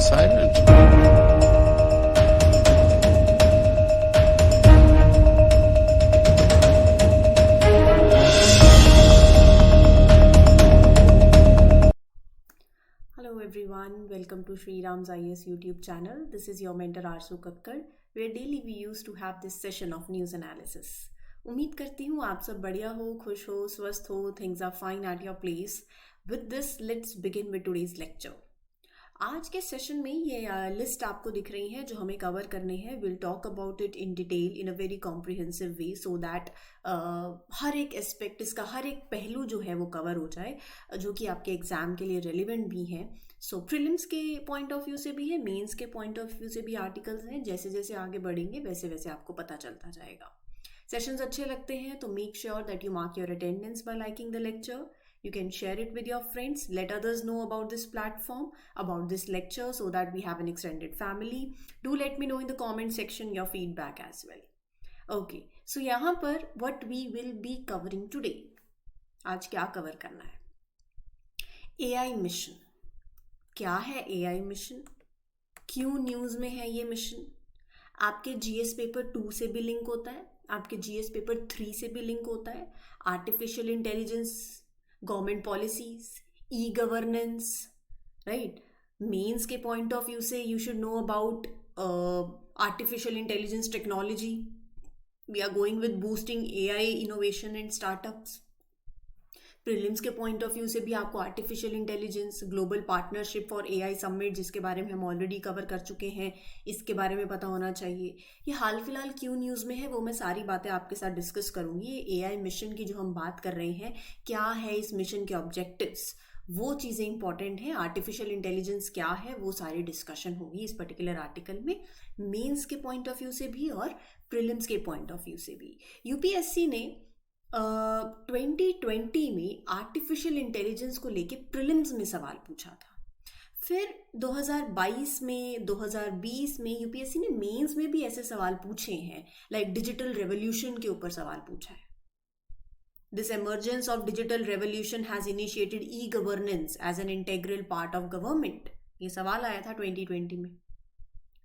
silent. Hello everyone, welcome to Sri Ram's IAS YouTube channel. This is your mentor Arsu Kakkar, where daily we used to have this session of news analysis. उम्मीद करती हूँ आप सब बढ़िया हो, खुश हो, स्वस्थ हो, things are fine at your place. With this, let's begin with today's lecture. आज के सेशन में ये लिस्ट आपको दिख रही है जो हमें कवर करने हैं. Will talk about it in detail in a very comprehensive way so that हर एक एस्पेक्ट, इसका हर एक पहलू जो है वो कवर हो जाए, जो कि आपके एग्जाम के लिए रेलिवेंट भी हैं. सो प्रीलिम्स के पॉइंट ऑफ व्यू से भी है, मेंस के पॉइंट ऑफ व्यू से भी आर्टिकल्स हैं. जैसे जैसे आगे बढ़ेंगे वैसे वैसे आपको पता चलता जाएगा. सेशंस अच्छे लगते हैं तो make sure that you mark your attendance bye liking the lecture. You can share it with your friends. Let others know about this platform, about this lecture, so that we have an extended family. Do let me know in the comment section your feedback as well. Okay, so यहाँ पर what we will be covering today. आज क्या cover करना है? AI mission. क्या है AI mission? क्यों news में है ये मिशन? आपके GS पेपर 2 से भी लिंक होता है, आपके GS पेपर 3 से भी लिंक होता है. Artificial intelligence, government policies, e governance, right. Mains के पॉइंट ऑफ व्यू से you should know about artificial intelligence technology. We are going with boosting AI innovation and startups. Prelims के point of view से भी आपको artificial intelligence, global partnership for AI summit, जिसके बारे में हम ऑलरेडी कवर कर चुके हैं, इसके बारे में पता होना चाहिए. ये हाल फिलहाल क्यों न्यूज़ में है वो मैं सारी बातें आपके साथ डिस्कस करूंगी. ये AI मिशन की जो हम बात कर रहे हैं, क्या है इस मिशन के ऑब्जेक्टिव्स, वो चीज़ें इंपॉर्टेंट हैं. आर्टिफिशियल इंटेलिजेंस क्या है वो सारी डिस्कशन होगी इस पर्टिकुलर आर्टिकल में, मेंस के पॉइंट ऑफ व्यू से भी और प्रीलिम्स के पॉइंट ऑफ व्यू से भी. UPSC ने 2020 में आर्टिफिशियल इंटेलिजेंस को लेके प्रीलिम्स में सवाल पूछा था. फिर 2022 में, 2020 में UPSC ने मेंस में भी ऐसे सवाल पूछे हैं. लाइक डिजिटल रेवोल्यूशन के ऊपर सवाल पूछा है. This emergence of digital revolution has initiated e governance as an integral part of government. ये सवाल आया था 2020 में,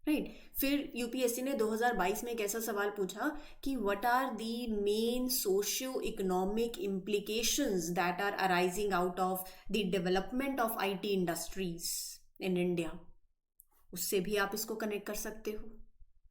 राइट. फिर UPSC ने 2022 में एक ऐसा सवाल पूछा कि what are the main socio economic implications that are arising out of the development of IT industries in India. उससे भी आप इसको कनेक्ट कर सकते हो,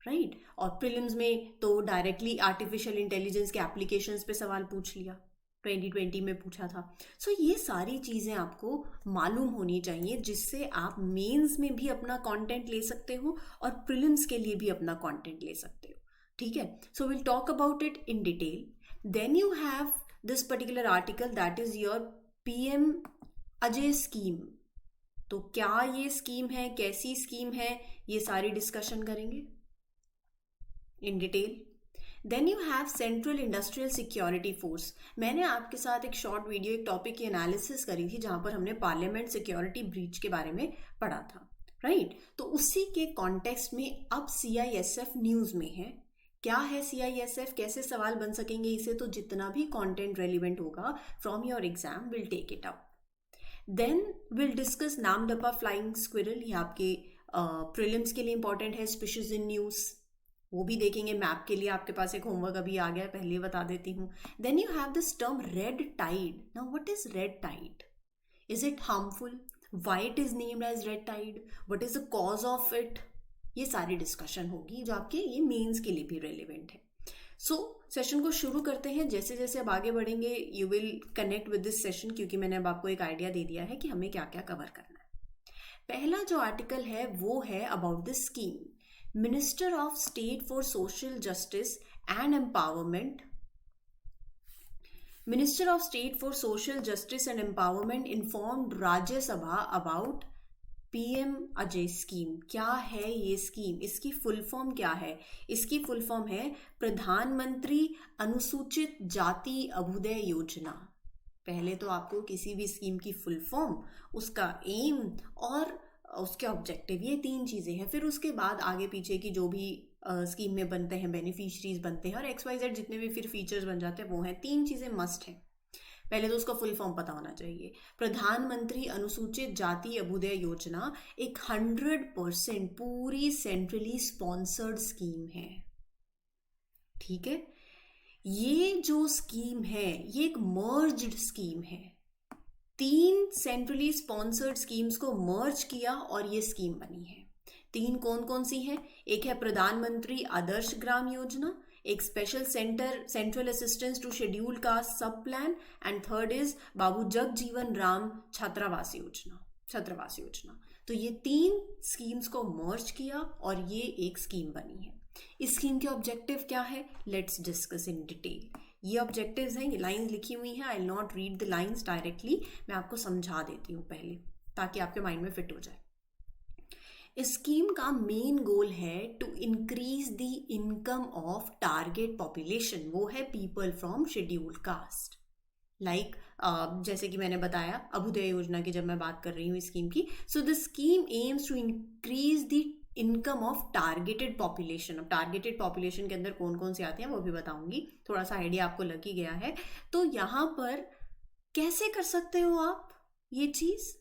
राइट. और प्रीलिम्स में तो डायरेक्टली आर्टिफिशियल इंटेलिजेंस के एप्लीकेशंस पे सवाल पूछ लिया, 2020 में पूछा था. सो ये सारी चीज़ें आपको मालूम होनी चाहिए, जिससे आप मेंस में भी अपना कंटेंट ले सकते हो और प्रीलिम्स के लिए भी अपना कंटेंट ले सकते हो. ठीक है. So will talk about it in detail. Then you have this particular article that is your PM Ajay scheme. तो क्या ये स्कीम है, कैसी स्कीम है, ये सारी डिस्कशन करेंगे in detail. Then you have central industrial security force. मैंने आपके साथ एक शॉर्ट वीडियो, एक टॉपिक की एनालिसिस करी थी जहां पर हमने पार्लियामेंट सिक्योरिटी ब्रीच के बारे में पढ़ा था, राइट. तो उसी के कॉन्टेक्स्ट में अब CISF न्यूज में है. क्या है CISF, कैसे सवाल बन सकेंगे इसे, तो जितना भी कंटेंट रेलिवेंट होगा from your exam will take it up. Then will discuss Namdapha flying squirrel. ये आपके प्रीलिम्स के लिए इंपॉर्टेंट है. स्पीशीज इन न्यूज, वो भी देखेंगे. मैप के लिए आपके पास एक होमवर्क अभी आ गया है, पहले बता देती हूँ. Then you have this term red tide. Now what is red tide? Is it harmful? Why it is named as red tide? What is the cause of it? ये सारी डिस्कशन होगी जो आपके ये मेंस के लिए भी रेलिवेंट है. सो सेशन को शुरू करते हैं. जैसे जैसे अब आगे बढ़ेंगे you will connect with this session, क्योंकि मैंने अब आपको एक आइडिया दे दिया है कि हमें क्या क्या कवर करना है. पहला जो आर्टिकल है वो है about this scheme. Minister of State for Social Justice and Empowerment. Minister of State for Social Justice and Empowerment informed Rajya Sabha about PM Ajay scheme. क्या है ये स्कीम? इसकी फुल फॉर्म क्या है? इसकी फुल फॉर्म है प्रधानमंत्री अनुसूचित जाति अभ्युदय योजना. पहले तो आपको किसी भी स्कीम की फुल फॉर्म, उसका एम और उसके ऑब्जेक्टिव, ये 3 चीज़ें हैं. फिर उसके बाद आगे पीछे की जो भी स्कीम में बनते हैं, बेनिफिशरीज बनते हैं और XYZ जितने भी फिर फीचर्स बन जाते हैं वो हैं. 3 चीज़ें मस्ट हैं. पहले तो उसका फुल फॉर्म पता होना चाहिए। प्रधानमंत्री अनुसूचित जाति अभ्युदय योजना एक 100% पूरी सेंट्रली स्पॉन्सर्ड स्कीम है। ठीक है, ये जो स्कीम है ये एक मर्ज्ड स्कीम है। 3 सेंट्रली स्पॉन्सर्ड स्कीम्स को मर्ज किया और ये स्कीम बनी है। 3 कौन कौन सी है? एक है प्रधानमंत्री आदर्श ग्राम योजना, एक special central assistance to scheduled caste sub plan, and third is Babu Jagjivan Ram Chhatrawas Yojana. तो ये 3 स्कीम्स को मर्ज किया और ये एक स्कीम बनी है। इस स्कीम के ऑब्जेक्टिव क्या है? Let's discuss in detail. ये ऑब्जेक्टिव्स हैं, ये लाइंस लिखी हुई हैं। I will not read the lines directly, मैं आपको समझा देती हूँ पहले ताकि आपके माइंड में फिट हो जाए। इस स्कीम का मेन गोल है to increase the income of target population, वो है people from scheduled caste. Like जैसे कि मैंने बताया अभ्युदय योजना की जब मैं बात कर रही हूँ स्कीम की, so the scheme aims to increase the income of targeted population. अब टारगेटेड पॉपुलेशन के अंदर कौन कौन से आते हैं वो भी बताऊंगी, थोड़ा सा आइडिया आपको लग ही गया है। तो यहाँ पर कैसे कर सकते हो आप ये चीज?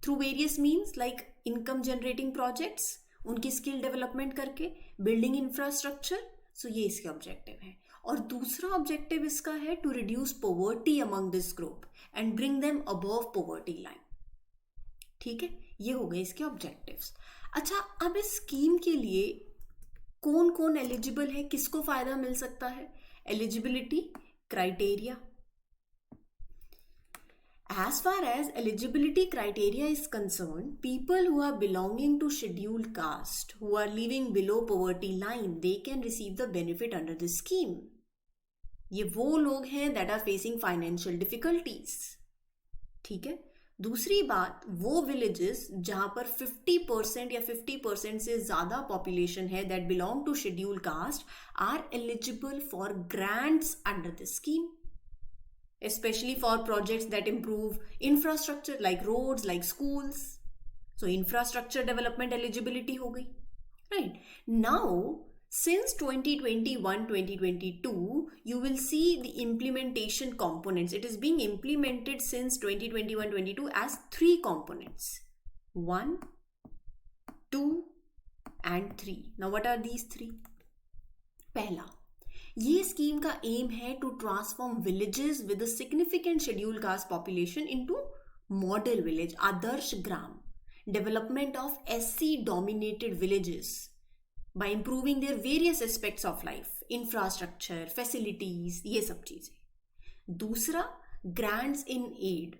Through various means like income generating projects, उनकी स्किल डेवलपमेंट करके, बिल्डिंग इंफ्रास्ट्रक्चर। सो ये इसके ऑब्जेक्टिव है। और दूसरा ऑब्जेक्टिव इसका है to reduce poverty among this group and bring them above poverty line. ठीक है, ये हो गए इसके ऑब्जेक्टिव्स। अच्छा, अब इस स्कीम के लिए कौन कौन एलिजिबल है, किसको फायदा मिल सकता है? Eligibility criteria. As far as eligibility criteria is concerned, people who are belonging to scheduled caste, who are living below poverty line, they can receive the benefit under this scheme. ये वो लोग हैं that are facing financial difficulties. ठीक है। दूसरी बात, वो villages जहां पर 50% या 50% से ज्यादा पॉपुलेशन है that belong to scheduled caste are eligible for grants under this scheme. Especially for projects that improve infrastructure like roads, like schools. So infrastructure development eligibility हो गई, right? Now, since 2021-2022, you will see the implementation components. It is being implemented since 2021-22 as 3 components. 1, 2, and 3. Now, what are these 3? पहला, ये scheme का aim है to transform villages with a significant scheduled caste population into model village, Adarsh Gram, development of SC dominated villages by improving their various aspects of life, infrastructure, facilities, ये सब चीजें। दूसरा, grants in aid.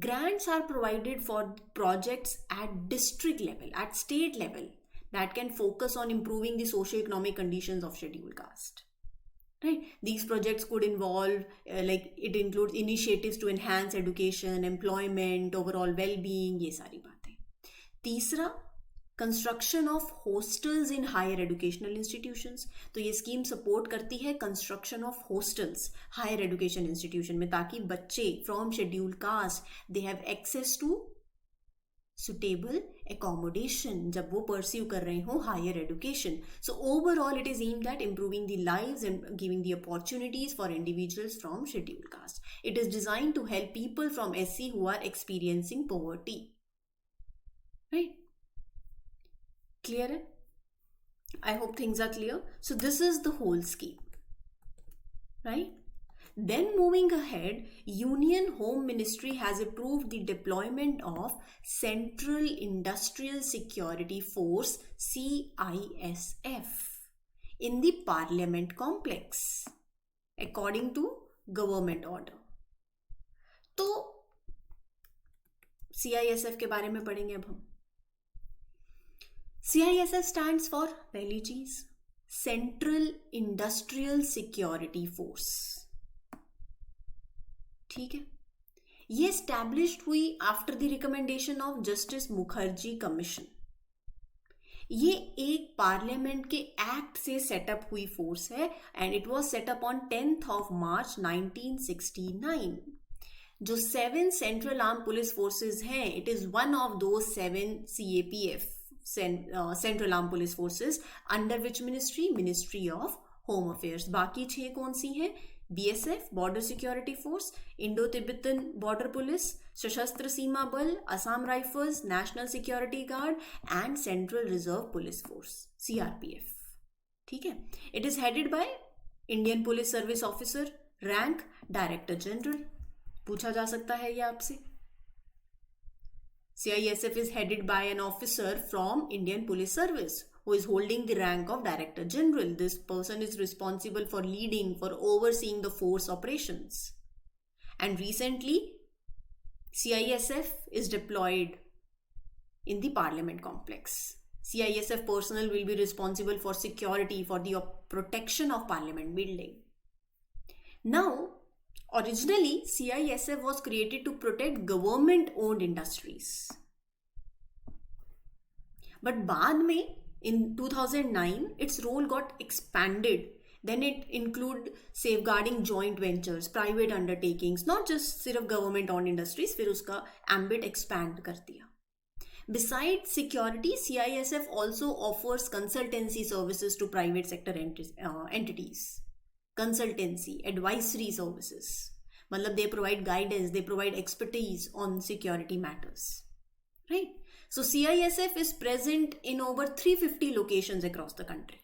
Grants are provided for projects at district level, at state level, that can focus on improving the socio-economic conditions of scheduled caste. Right? These projects could involve, it includes initiatives to enhance education, employment, overall well-being, ये सारी बातें। तीसरा, construction of hostels in higher educational institutions. तो ये scheme support करती है construction of hostels higher education institution में, ताकि बच्चे from scheduled caste they have access to suitable accommodation जब वो pursue कर रहे हो higher education. So overall it is aimed at improving the lives and giving the opportunities for individuals from scheduled caste. It is designed to help people from SC who are experiencing poverty. Right? Clear है? I hope things are clear. So this is the whole scheme. Right? Then moving ahead, Union Home Ministry has approved the deployment of Central Industrial Security Force CISF in the Parliament Complex according to government order. तो CISF के बारे में पढ़ेंगे अब हम। CISF stands for पहली चीज Central Industrial Security Force। ठीक है, ये एस्टैब्लिश्ड हुई after the recommendation of justice Mukherjee commission. ये एक पार्लियामेंट के एक्ट से सेटअप हुई फोर्स है and it was setup on 10th of March 1969। जो 7 सेंट्रल आर्म पुलिस फोर्सेस हैं, it is one of those 7 CAPF, central arm police forces, under which ministry of home affairs. बाकी 6 कौन सी हैं? BSF border security force, Indo Tibetan border police, सशस्त्र सीमा बल, Assam rifles, national security guard and central reserve police force CRPF। ठीक है, it is headed by Indian police service officer, rank director general. पूछा जा सकता है ये आपसे। CISF is headed by an officer from Indian Police Service who is holding the rank of Director General. This person is responsible for leading, for overseeing the force operations. And recently, CISF is deployed in the Parliament complex. CISF personnel will be responsible for security, for the protection of Parliament building. Now, originally, CISF was created to protect government-owned industries. But बाद में, in 2009, its role got expanded. Then it included safeguarding joint ventures, private undertakings, not just सिर्फ government-owned industries. फिर उसका ambit expand कर दिया. Besides security, CISF also offers consultancy services to private sector entities. Consultancy, advisory services. मतलब they provide guidance, they provide expertise on security matters. Right? So CISF is present in over 350 locations across the country.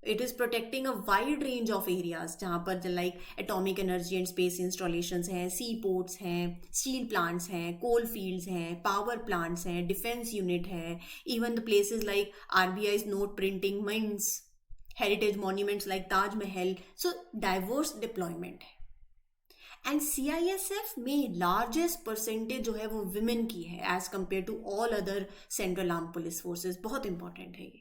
It is protecting a wide range of areas जहाँ पर like atomic energy and space installations हैं, seaports हैं, steel plants हैं, coal fields हैं, power plants हैं, defense unit है, even the places like RBI's note printing mints, heritage monuments like Taj Mahal. So diverse deployment है. And CISF में largest percentage जो है वो विमेन की है as compared to all other central arm police forces. बहुत important है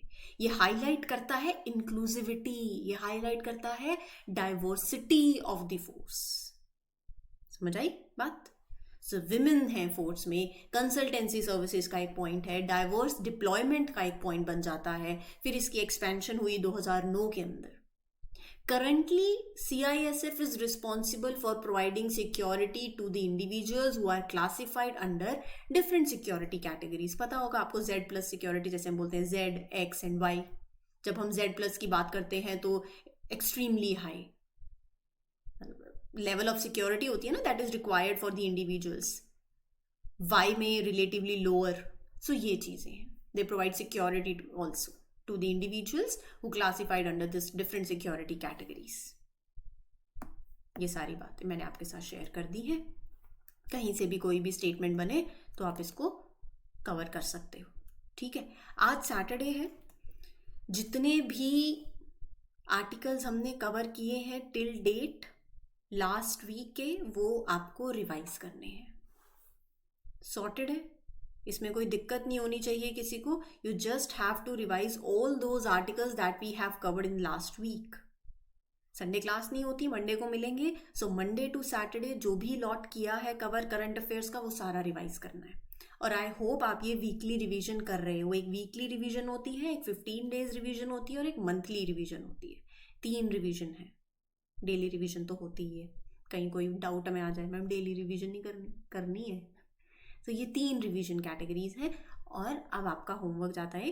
ये हाईलाइट करता है इंक्लूसिविटी, ये हाईलाइट करता है डाइवर्सिटी ऑफ द फोर्स. समझ आई बात? सो विमेन है फोर्स में, कंसल्टेंसी सर्विसेज का एक पॉइंट है, डाइवर्स डिप्लॉयमेंट का एक पॉइंट बन जाता है. फिर इसकी एक्सपेंशन हुई 2009 के अंदर. Currently, CISF is responsible for providing security to the individuals who are classified under different security categories. पता होगा आपको Z+ security जैसे हम बोलते हैं Z, X and Y. जब हम Z+ की बात करते हैं तो extremely high level of security होती है ना, that is required for the individuals. Y में relatively lower. So ये चीज़ें हैं. They provide security also to the individuals who classified under this different security categories. ये सारी बातें मैंने आपके साथ शेयर कर दी है. कहीं से भी कोई भी स्टेटमेंट बने तो आप इसको कवर कर सकते हो. ठीक है, आज सैटरडे है. जितने भी आर्टिकल्स हमने कवर किए हैं टिल डेट लास्ट वीक के, वो आपको रिवाइज करने हैं. सॉर्टेड है, इसमें कोई दिक्कत नहीं होनी चाहिए किसी को. You just have to revise all those articles that we have covered in last week. Sunday class नहीं होती, मंडे को मिलेंगे. सो मंडे टू सैटरडे जो भी लॉट किया है कवर करंट अफेयर्स का, वो सारा रिवाइज करना है. और आई होप आप ये वीकली रिवीजन कर रहे हो. एक वीकली रिवीजन होती है, एक 15 डेज रिवीजन होती है और एक मंथली रिवीजन होती है. 3 रिवीजन है. डेली रिवीजन तो होती ही है. कहीं कोई डाउट में आ जाए मैम डेली रिवीजन नहीं करनी है. तो ये 3 रिवीजन कैटेगरीज हैं. और अब आपका होमवर्क जाता है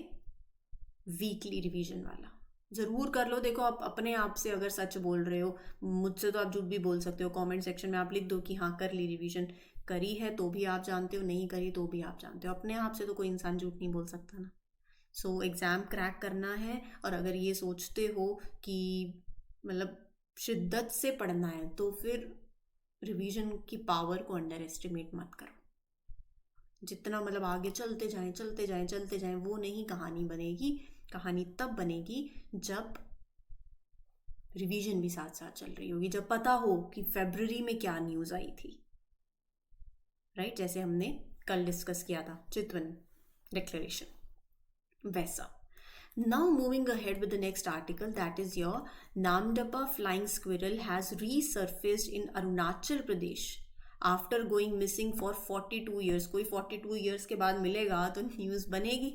वीकली रिवीजन वाला. ज़रूर कर लो. देखो आप अपने आप से अगर सच बोल रहे हो, मुझसे तो आप झूठ भी बोल सकते हो. कमेंट सेक्शन में आप लिख दो कि हाँ कर ली रिवीजन. करी है तो भी आप जानते हो, नहीं करी तो भी आप जानते हो. अपने आप से तो कोई इंसान झूठ नहीं बोल सकता ना. सो एग्ज़ाम क्रैक करना है. और अगर ये सोचते हो कि मतलब शिद्दत से पढ़ना है तो फिर रिवीजन की पावर को अंडर एस्टिमेट मत करो. जितना मतलब आगे चलते जाएं वो नहीं कहानी बनेगी. कहानी तब बनेगी जब रिवीजन भी साथ साथ चल रही होगी, जब पता हो कि फरवरी में क्या न्यूज़ आई थी. राइट, जैसे हमने कल डिस्कस किया था चितवन डिक्लेरेशन, वैसा. Now moving ahead with the next article, that is your Namdapa flying squirrel has resurfaced in Arunachal Pradesh after going missing for 42 years. कोई 42 years के बाद मिलेगा तो न्यूज़ बनेगी.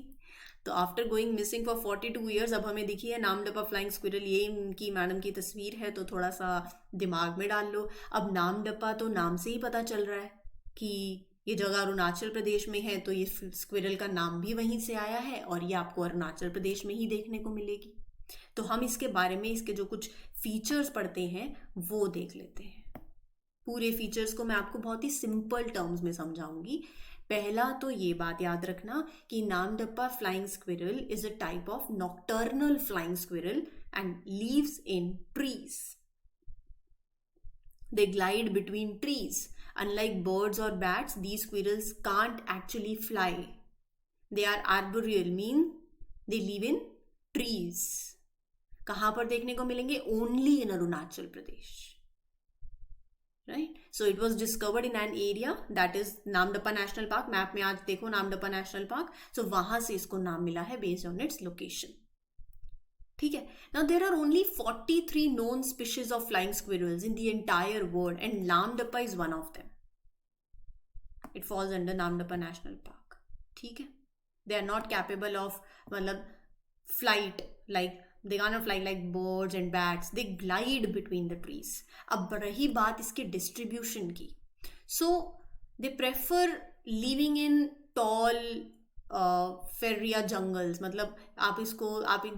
तो after going missing for 42 years अब हमें दिखी है नामडपा फ्लाइंग स्क्विरल. ये इनकी मैडम की तस्वीर है, तो थोड़ा सा दिमाग में डाल लो. अब नामडपा तो नाम से ही पता चल रहा है कि ये जगह अरुणाचल प्रदेश में है, तो ये स्क्विरल का नाम भी वहीं से आया है और ये आपको अरुणाचल प्रदेश में ही देखने को मिलेगी. तो हम इसके बारे में, इसके जो कुछ फीचर्स पढ़ते हैं वो देख लेते हैं। पूरे फीचर्स को मैं आपको बहुत ही सिंपल टर्म्स में समझाऊंगी। पहला तो ये बात याद रखना कि Namdapha flying squirrel is a type of nocturnal flying squirrel and lives in trees. They glide between trees. Unlike birds or bats, these squirrels can't actually fly. They are arboreal, mean they live in trees. कहाँ पर देखने को मिलेंगे? Only in Arunachal Pradesh. Right? So it was discovered in an area that is Namdapha national park. Map में आज देखो नामदप्पा national park. So वहां से इसको नाम मिला है based on its location. ठीक है. Now there are only 43 known species of flying squirrels in the entire world and Namdapha is one of them. It falls under Namdapha national park. ठीक है. They are not capable of मतलब flight like they can't fly like birds and bats. They glide between the trees. अब रही बात इसके distribution की. So they prefer living in tall फेरिया jungles. मतलब आप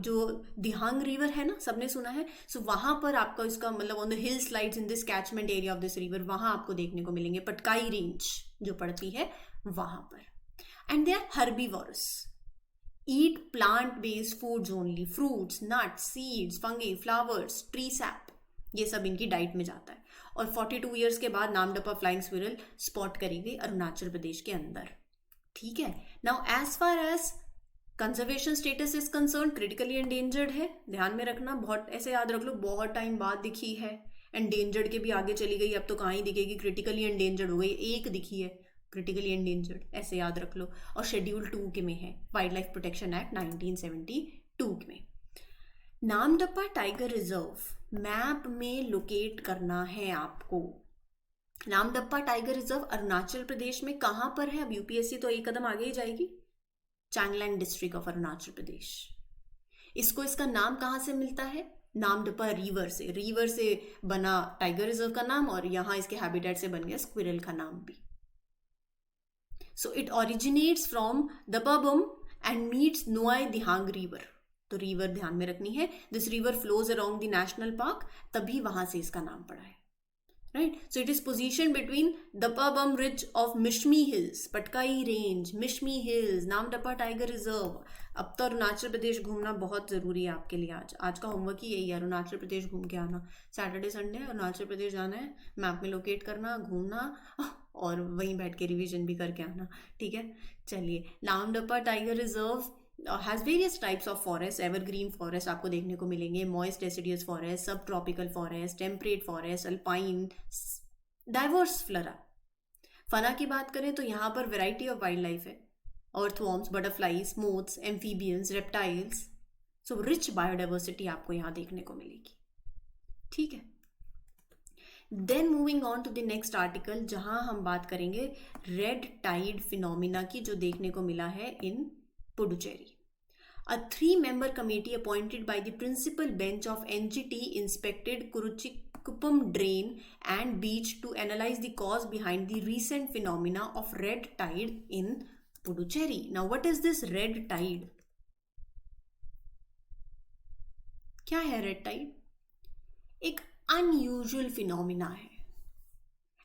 जो दिहांग रिवर है ना, सबने सुना है. सो वहां पर आपका इसका मतलब on the hill slides in this catchment area of this river, वहां आपको देखने को मिलेंगे. पटकाई रेंज जो पड़ती है वहां पर. And they are herbivorous, eat plant-based foods only, fruits, nuts, seeds, fungi, flowers, tree sap. ये सब इनकी डाइट में जाता है. और 42 ईयर्स के बाद नामदप्पा फ्लाइंग स्क्विरल स्पॉट करी गई अरुणाचल प्रदेश के अंदर. ठीक है. Now as far as conservation status is concern, critically endangered है. ध्यान में रखना, बहुत ऐसे याद रख लो, बहुत टाइम बाद दिखी है. एंडेंजर्ड के भी आगे चली गई, अब तो कहाँ ही दिखेगी, क्रिटिकली एंडेंजर्ड हो गई. एक दिखी है क्रिटिकली एंडेंजर्ड, ऐसे याद रख लो. और शेड्यूल 2 के में है, वाइल्ड लाइफ प्रोटेक्शन एक्ट 1972 में. नामदप्पा टाइगर रिजर्व मैप में लोकेट करना है आपको. नामदप्पा टाइगर रिजर्व अरुणाचल प्रदेश में कहां पर है? अब यूपीएससी तो एक कदम आगे ही जाएगी. Changlang district of Arunachal Pradesh. इसको इसका नाम कहां से मिलता है? नामदप्पा रिवर से. रिवर से बना टाइगर रिजर्व का नाम, और यहां इसके हैबिटेट से बन गया स्क्विरल का नाम भी. So it originates from Dapabum and meets Noai Dihang River. तो रिवर ध्यान में रखनी है. This river flows around the national park, तभी वहां से इसका नाम पड़ा है. Right? So it is positioned between Dapabum Ridge of Mishmi Hills, Patkai range, Mishmi hills, Namdapha tiger reserve. अब तो अरुणाचल प्रदेश घूमना बहुत जरूरी है आपके लिए. आज का होमवर्क ही यही है, अरुणाचल प्रदेश घूम के आना. सैटरडे संडे अरुणाचल प्रदेश जाना है, मैप में लोकेट करना, घूमना, और वहीं बैठ के रिवीजन भी करके आना. ठीक है. चलिए, Namdapha tiger reserve has various types of forest. Evergreen forest आपको देखने को मिलेंगे, moist deciduous forest, subtropical forest, temperate forest, alpine, diverse flora. Fauna की बात करें तो यहाँ पर वेराइटी ऑफ वाइल्ड लाइफ है. Earthworms, butterflies, moths, amphibians, reptiles. So rich biodiversity आपको यहाँ देखने को मिलेगी. ठीक है. Then moving on to the next article, जहां हम बात करेंगे रेड टाइड फिनोमिना की, जो देखने को मिला है इन Puducherry. A 3-member committee appointed by the principal bench of NGT inspected Kuruchikuppam drain and beach to analyze the cause behind the recent phenomena of red tide in Puducherry. Now, what is this red tide? क्या है red tide? एक unusual phenomena है.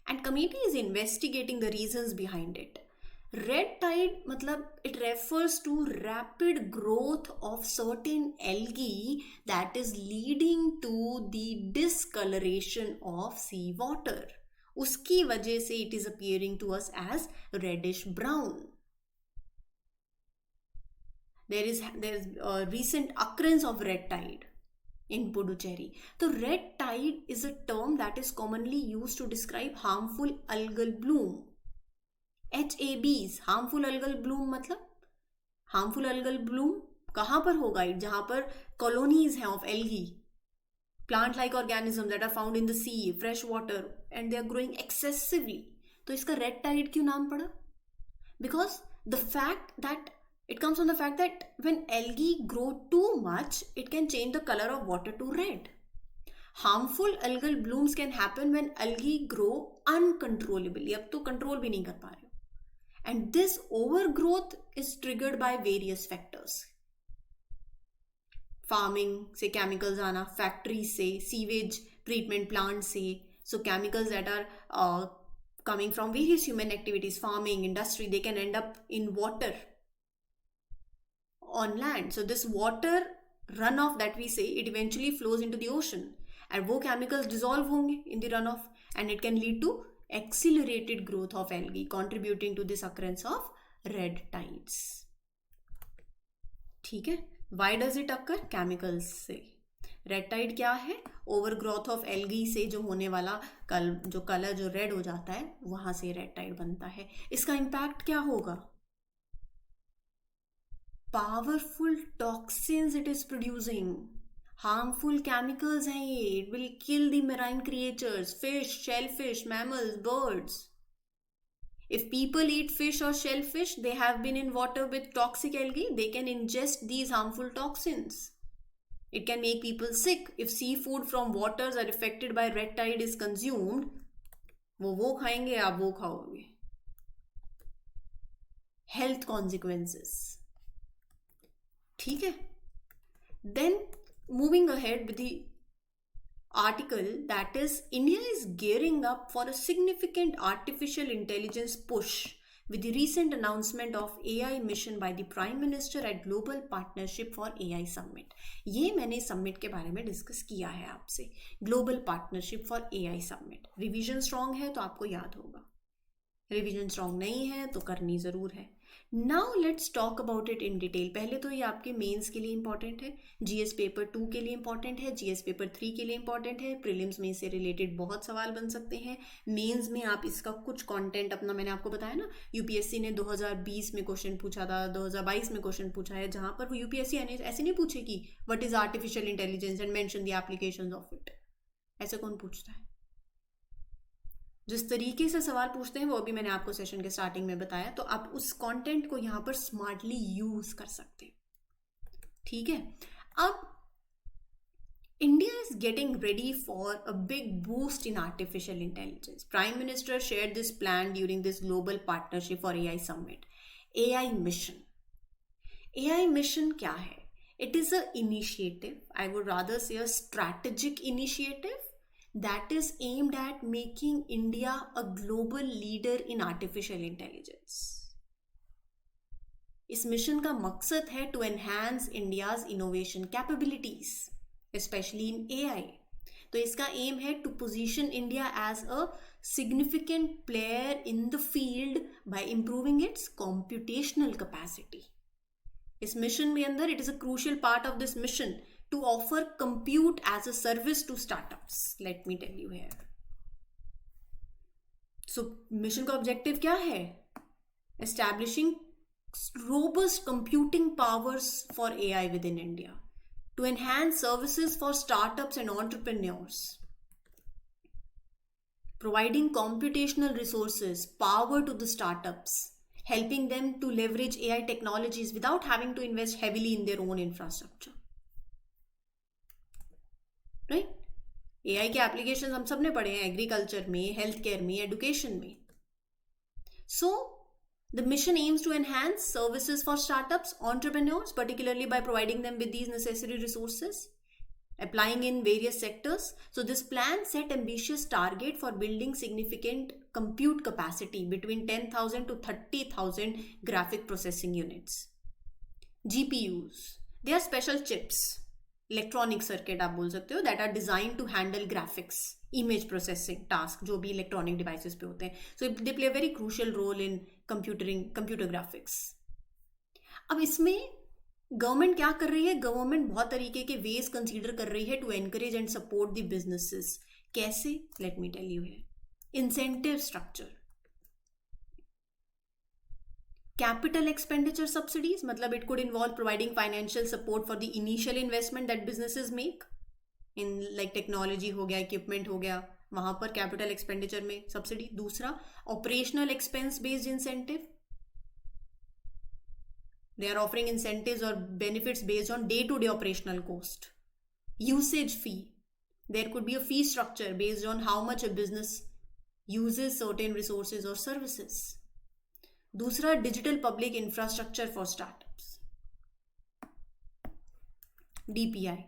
And committee is investigating the reasons behind it. Red tide मतलब it refers to rapid growth of certain algae that is leading to the discoloration of sea water. उसकी वजह से it is appearing to us as reddish brown. There is a recent occurrence of red tide in Puducherry. So red tide is a term that is commonly used to describe harmful algal bloom. HABs, harmful algal bloom. मतलब harmful algal bloom कहाँ पर होगा? जहाँ पर colonies हैं of algae, plant like organism that are found in the sea, fresh water, and they are growing excessively. तो इसका red tide क्यों नाम पड़ा? Because the fact that it comes from the fact that when algae grow too much, it can change the color of water to red. Harmful algal blooms can happen when algae grow uncontrollably. अब तो control भी नहीं कर पा रहे हो. And this overgrowth is triggered by various factors. Farming से chemicals आना, फैक्ट्री से, सीवेज ट्रीटमेंट प्लांट से. So chemicals that are coming from various human activities, farming, industry, they can end up in water, on land. So this water runoff that we say, it eventually flows into the ocean, and वो chemicals dissolve होंगे in the runoff, and it can lead to accelerated growth of algae, contributing to this occurrence of red tides. ठीक है. Why does it occur? Chemicals से. Red Tide क्या है? Over growth of algae से जो होने वाला जो कलर जो रेड हो जाता है, वहां से रेड टाइड बनता है. इसका इम्पैक्ट क्या होगा? Powerful toxins it is producing, harmful chemicals हैं ये. It will kill the marine creatures, fish, shellfish, mammals, birds. If people eat fish or shellfish, they have been in water with toxic algae, they can ingest these harmful toxins. It can make people sick. If seafood from waters are affected by red tide is consumed, वो खाएंगे, आप वो खाओगे. Health consequences. ठीक है. Then moving ahead with the article, that is, India is gearing up for a significant artificial intelligence push with the recent announcement of AI mission by the Prime Minister at Global Partnership for AI Summit. ये मैंने summit के बारे में discuss किया है आपसे. Global partnership for AI summit. Revision strong है तो आपको याद होगा, रिवीजन स्ट्रांग नहीं है तो करनी ज़रूर है. Now let's talk about it in detail. पहले तो ये आपके मेंस के लिए इंपॉर्टेंट है, जीएस पेपर 2 के लिए इंपॉर्टेंट है, जीएस पेपर 3 के लिए इंपॉर्टेंट है, प्रीलिम्स में इससे रिलेटेड बहुत सवाल बन सकते हैं. मेंस में आप इसका कुछ कंटेंट अपना, मैंने आपको बताया ना, यूपीएससी ने 2020 में क्वेश्चन पूछा था, 2022 में क्वेश्चन पूछा है, जहां पर वो यूपीएससी ऐसे नहीं पूछेगी what is artificial intelligence and mention the applications of it. ऐसे कौन पूछता है? जिस तरीके से सवाल पूछते हैं वो अभी मैंने आपको सेशन के स्टार्टिंग में बताया, तो आप उस कंटेंट को यहां पर स्मार्टली यूज कर सकते हैं. ठीक है. अब India is getting ready for a big boost in artificial intelligence. Prime minister shared this plan during this global partnership for AI summit. AI mission. AI mission क्या है? It is a initiative, I would rather say a strategic initiative that is aimed at making India a global leader in artificial intelligence. इस mission का मकसद है to enhance India's innovation capabilities, especially in AI. तो इसका M है to position India as a significant player in the field by improving its computational capacity. इस mission में अंदर it is a crucial part of this mission to offer compute as a service to startups. Let me tell you here. So, mission का objective क्या है? Establishing robust computing powers for AI within India to enhance services for startups and entrepreneurs, providing computational resources, power to the startups, helping them to leverage AI technologies without having to invest heavily in their own infrastructure. Right. AI के application हम सब ने पढ़े हैं, agriculture में, health care में, education में. So the mission aims to enhance services for startups, entrepreneurs, particularly by providing them with these necessary resources, applying in various sectors. So this plan set ambitious target for building significant compute capacity between 10,000 to 30,000 graphic processing units. GPUs, they are special chips, electronic circuit आप बोल सकते हो, that are design to handle graphics, image processing task जो भी electronic devices पे होते हैं. So they play a very crucial role in computer graphics. अब इसमें गवर्नमेंट क्या कर रही है? गवर्नमेंट बहुत तरीके के वेज कंसीडर कर रही है to encourage and support the businesses. कैसे? Let me tell you here. Incentive structure. Capital expenditure subsidies, मतलब it could involve providing financial support for the initial investment that businesses make in like technology हो गया, equipment हो गया, वहां पर capital expenditure में subsidy. दूसरा, operational expense based incentive. They are offering incentives or benefits based on day-to-day operational cost. Usage fee. There could be a fee structure based on how much a business uses certain resources or services. दूसरा, digital public infrastructure for startups. DPI.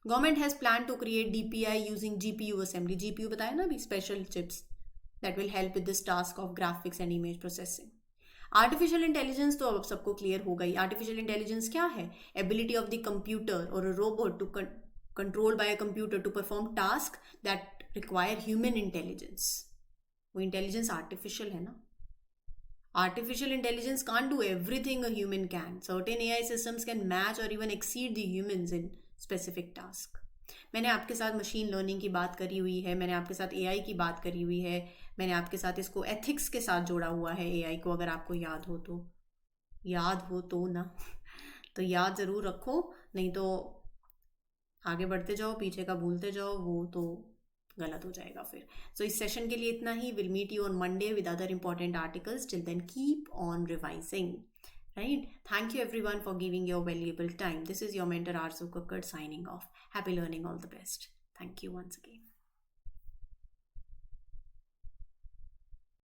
Government has planned to create DPI using GPU assembly. GPU बताया ना अभी, special chips that will help with this task of graphics and image processing. Artificial intelligence तो अब सबको clear हो गई. Artificial intelligence क्या है? एबिलिटी ऑफ द कंप्यूटर और a robot to control by a computer to perform task that require human intelligence. वो intelligence artificial है ना. Artificial intelligence can't do everything a human can. Certain AI systems can match or even exceed the humans in specific task. मैंने आपके साथ machine learning की बात करी हुई है, मैंने आपके साथ AI की बात करी हुई है, मैंने आपके साथ इसको एथिक्स के साथ जोड़ा हुआ है AI को. अगर आपको याद हो तो ना तो याद ज़रूर रखो, नहीं तो आगे बढ़ते जाओ, पीछे का भूलते जाओ, वो तो गलत हो जाएगा फिर. सो इस सेशन के लिए इतना ही. Will meet you on Monday with other important articles. Till then keep on revising. Right? Thank you everyone for giving your valuable time. This is your mentor Arzu Kakkad signing off. Happy learning, all the best. Thank you once again.